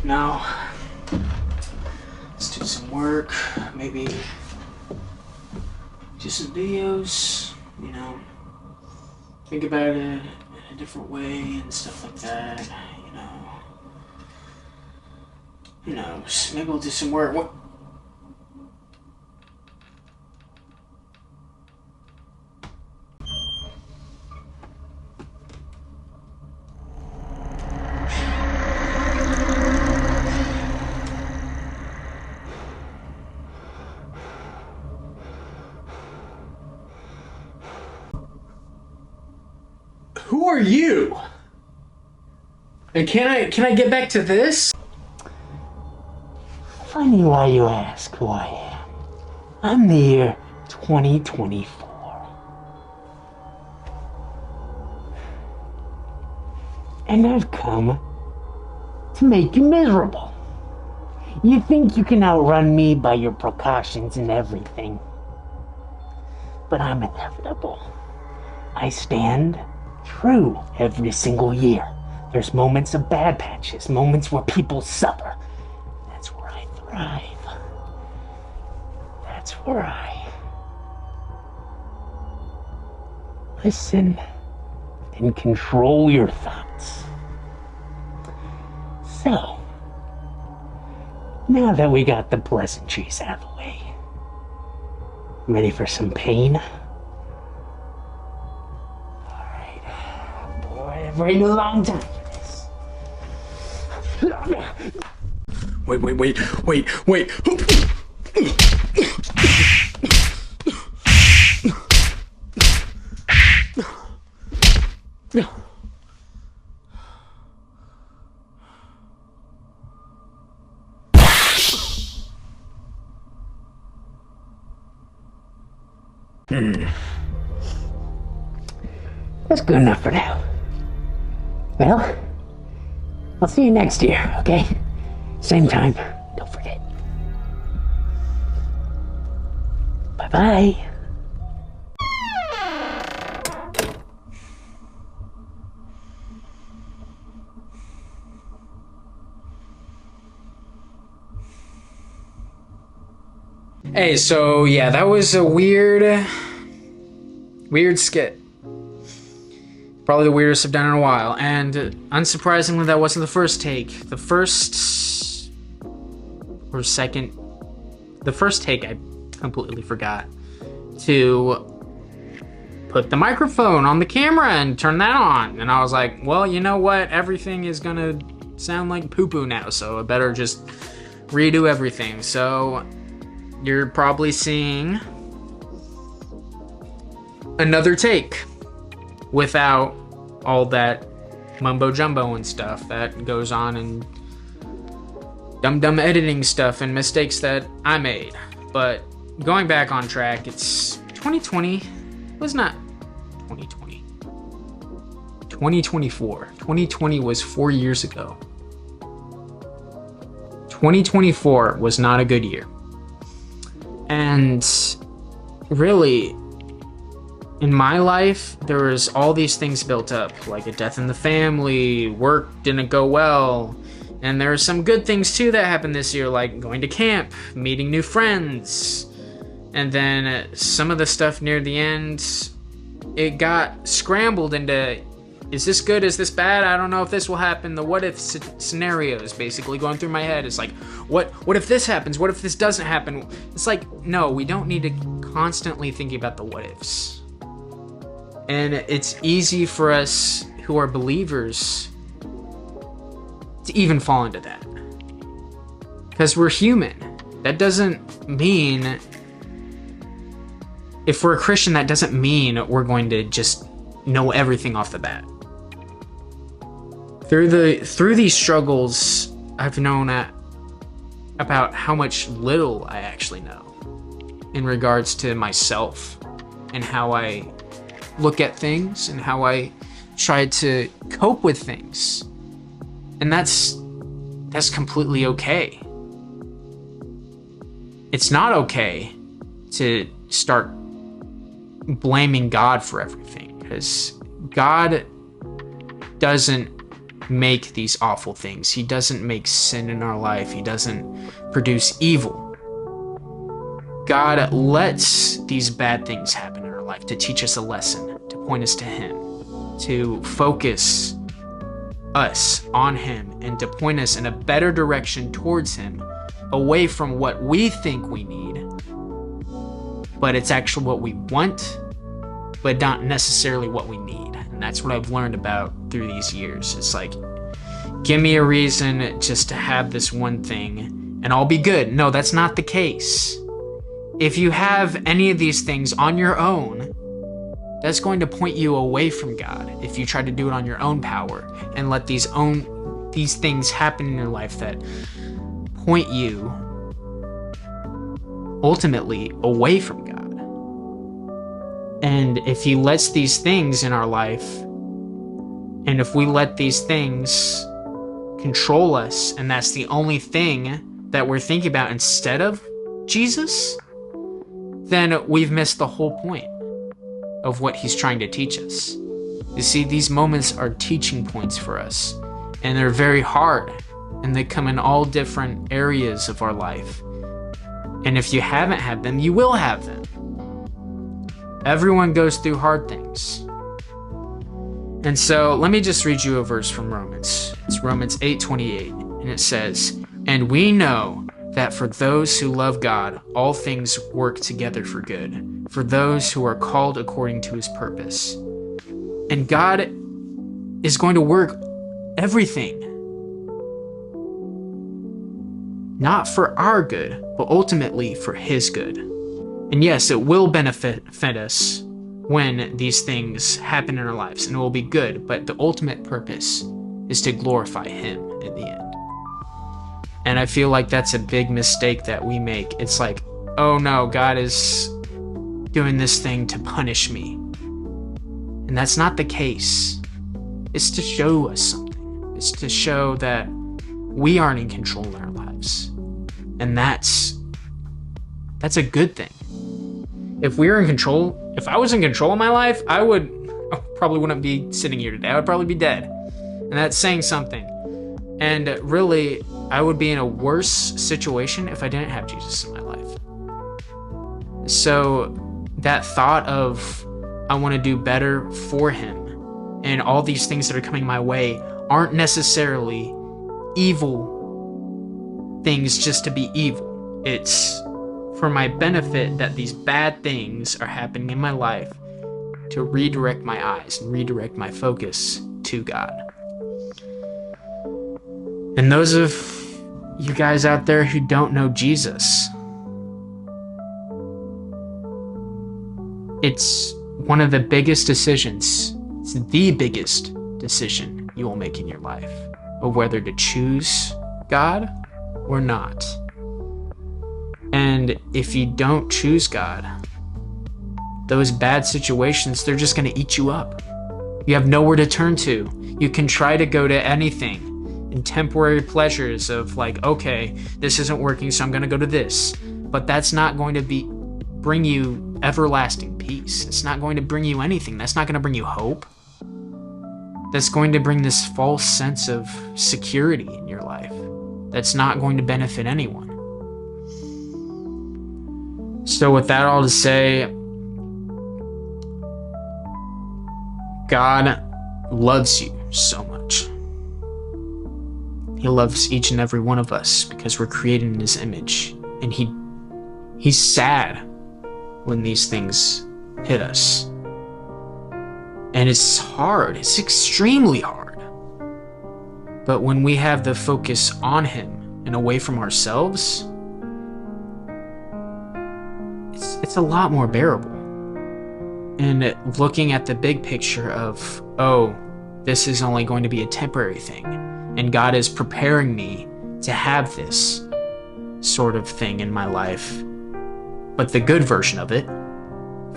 Now, let's do some work, maybe do some videos, you know, think about it in a different way and stuff like that, you know. Who knows? Maybe we'll do some work. What? Who are you? And can I get back to this? Funny why you ask who I am. I'm the year 2024. And I've come to make you miserable. You think you can outrun me by your precautions and everything. But I'm inevitable. I stand true every single year. There's moments of bad patches, moments where people suffer. That's where I thrive. That's where I listen and control your thoughts. So, now that we got the pleasantries out of the way, ready for some pain? I've waited a long time for this. Wait. That's good enough for now. Well, I'll see you next year, okay? Same time, don't forget. Bye-bye. Hey, so yeah, that was a weird skit. Probably the weirdest I've done in a while, and unsurprisingly, that wasn't the first take. The first take, I completely forgot to put the microphone on the camera and turn that on. And I was like, well, you know what? Everything is gonna sound like poo-poo now, so I better just redo everything. So you're probably seeing another take without all that mumbo jumbo and stuff that goes on, and dumb editing stuff and mistakes that I made. But going back on track, it's 2020 was not 2020. 2024. 2020 was 4 years ago. 2024 was not a good year. And really, in my life, there was all these things built up, like a death in the family, work didn't go well, and there are some good things too that happened this year, like going to camp, meeting new friends, and then some of the stuff near the end, it got scrambled into, is this good, is this bad, I don't know if this will happen, the what if scenarios basically going through my head. It's like, what if this happens, what if this doesn't happen? It's like, no, we don't need to constantly think about the what ifs. And it's easy for us who are believers to even fall into that. Because we're human. That doesn't mean, if we're a Christian, that doesn't mean we're going to just know everything off the bat. Through these struggles, I've known about how much little I actually know in regards to myself and how I look at things and how I try to cope with things. And that's completely okay. It's not okay to start blaming God for everything, because God doesn't make these awful things. He doesn't make sin in our life. He doesn't produce evil. God lets these bad things happen in our life to teach us a lesson, to point us to Him, to focus us on Him, and to point us in a better direction towards Him, away from what we think we need, but it's actually what we want, but not necessarily what we need. And that's what I've learned about through these years. It's like, give me a reason just to have this one thing and I'll be good. No, that's not the case. If you have any of these things on your own, that's going to point you away from God if you try to do it on your own power and let these things happen in your life that point you ultimately away from God. And if He lets these things in our life, and if we let these things control us, and that's the only thing that we're thinking about instead of Jesus, then we've missed the whole point of what He's trying to teach us. You see, these moments are teaching points for us, and they're very hard, and they come in all different areas of our life. And if you haven't had them, you will have them. Everyone goes through hard things. And so let me just read you a verse from Romans. It's Romans 8:28, and it says, "And we know that for those who love God, all things work together for good, for those who are called according to His purpose." And God is going to work everything, not for our good, but ultimately for His good. And yes, it will benefit us when these things happen in our lives, and it will be good, but the ultimate purpose is to glorify Him in the end. And I feel like that's a big mistake that we make. It's like, oh no, God is doing this thing to punish me. And that's not the case. It's to show us something. It's to show that we aren't in control in our lives. And that's a good thing. If we were in control, if I was in control of my life, I probably wouldn't be sitting here today. I would probably be dead. And that's saying something. And really, I would be in a worse situation if I didn't have Jesus in my life. So that thought of, I want to do better for Him, and all these things that are coming my way aren't necessarily evil things just to be evil. It's for my benefit that these bad things are happening in my life to redirect my eyes and redirect my focus to God. And those of you guys out there who don't know Jesus, it's one of the biggest decisions. It's the biggest decision you will make in your life, of whether to choose God or not. And if you don't choose God, those bad situations, they're just going to eat you up. You have nowhere to turn to. You can try to go to anything and temporary pleasures of like, okay, this isn't working, so I'm going to go to this. But that's not going to bring you everlasting peace. It's not going to bring you anything. That's not going to bring you hope. That's going to bring this false sense of security in your life. That's not going to benefit anyone. So with that all to say, God loves you so much. He loves each and every one of us because we're created in His image. And He's sad when these things hit us. And it's hard. It's extremely hard. But when we have the focus on Him and away from ourselves, it's a lot more bearable. And looking at the big picture of, oh, this is only going to be a temporary thing, and God is preparing me to have this sort of thing in my life, but the good version of it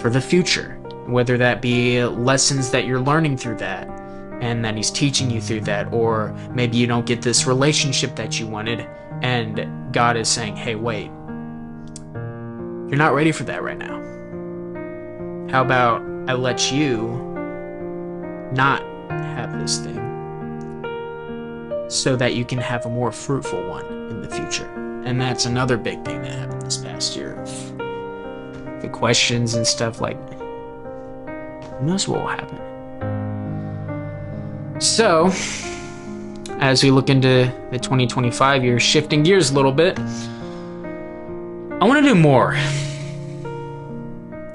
for the future, whether that be lessons that you're learning through that and that He's teaching you through that, or maybe you don't get this relationship that you wanted and God is saying, hey, wait, you're not ready for that right now. How about I let you not have this thing so that you can have a more fruitful one in the future. And that's another big thing that happened this past year. The questions and stuff, like, who knows what will happen? So, as we look into the 2025 year, shifting gears a little bit, I want to do more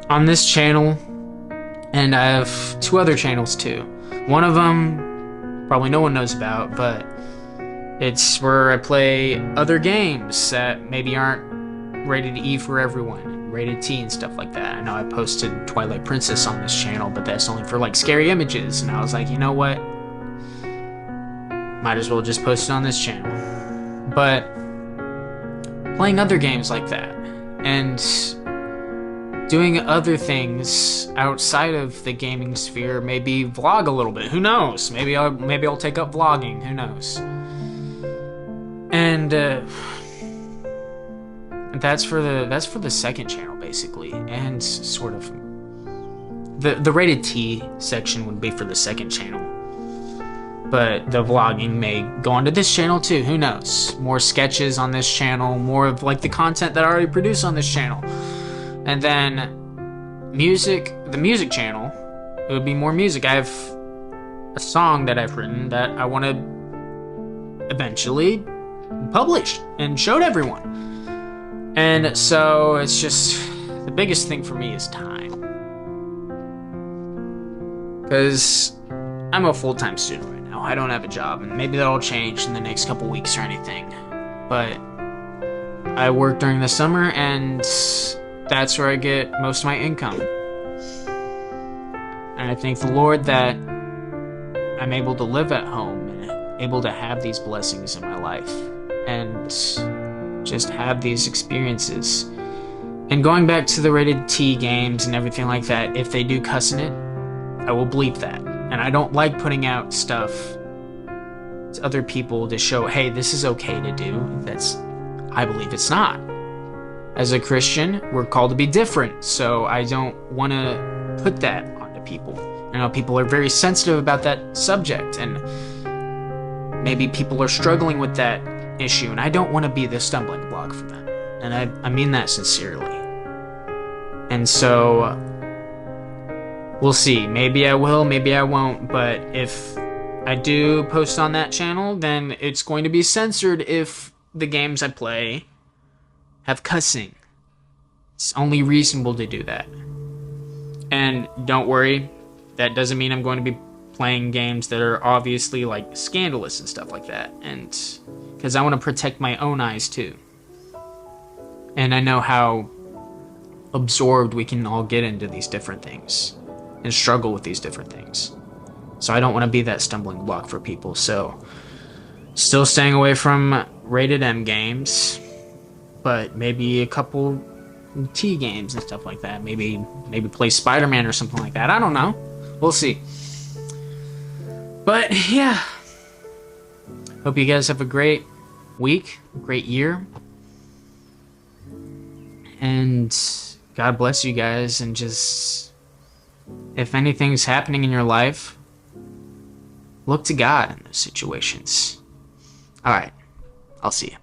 on this channel, and I have 2 other channels too. One of them probably no one knows about, but it's where I play other games that maybe aren't rated E for everyone, rated T and stuff like that. I know I posted Twilight Princess on this channel, but that's only for like scary images, and I was like, you know what? Might as well just post it on this channel. But playing other games like that and doing other things outside of the gaming sphere, maybe vlog a little bit. Who knows? Maybe I'll take up vlogging. Who knows? And that's for the second channel basically, and sort of the rated T section would be for the second channel. But the vlogging may go onto this channel too, who knows? More sketches on this channel, more of like the content that I already produce on this channel. And then the music channel, it would be more music. I have a song that I've written that I want to eventually publish and show to everyone. And so it's just, the biggest thing for me is time. Because I'm a full-time student right now. I don't have a job, and maybe that'll change in the next couple weeks or anything. But I work during the summer, and that's where I get most of my income. And I thank the Lord that I'm able to live at home and able to have these blessings in my life and just have these experiences. And going back to the rated T games and everything like that, if they do cuss in it, I will bleep that. And I don't like putting out stuff to other people to show, hey, this is okay to do. I believe it's not. As a Christian, we're called to be different, so I don't want to put that onto people. I know people are very sensitive about that subject, and maybe people are struggling with that issue, and I don't want to be the stumbling block for them. And I mean that sincerely. And so, we'll see. Maybe I will, maybe I won't, but if I do post on that channel, then it's going to be censored if the games I play have cussing. It's only reasonable to do that. And don't worry, that doesn't mean I'm going to be playing games that are obviously like scandalous and stuff like that. And because I want to protect my own eyes too. And I know how absorbed we can all get into these different things and struggle with these different things. So I don't want to be that stumbling block for people. So still staying away from rated M games, but maybe a couple T games and stuff like that. Maybe play Spider-Man or something like that. I don't know. We'll see. But yeah, hope you guys have a great week, great year, and God bless you guys. And just, if anything's happening in your life, look to God in those situations. All right, I'll see you.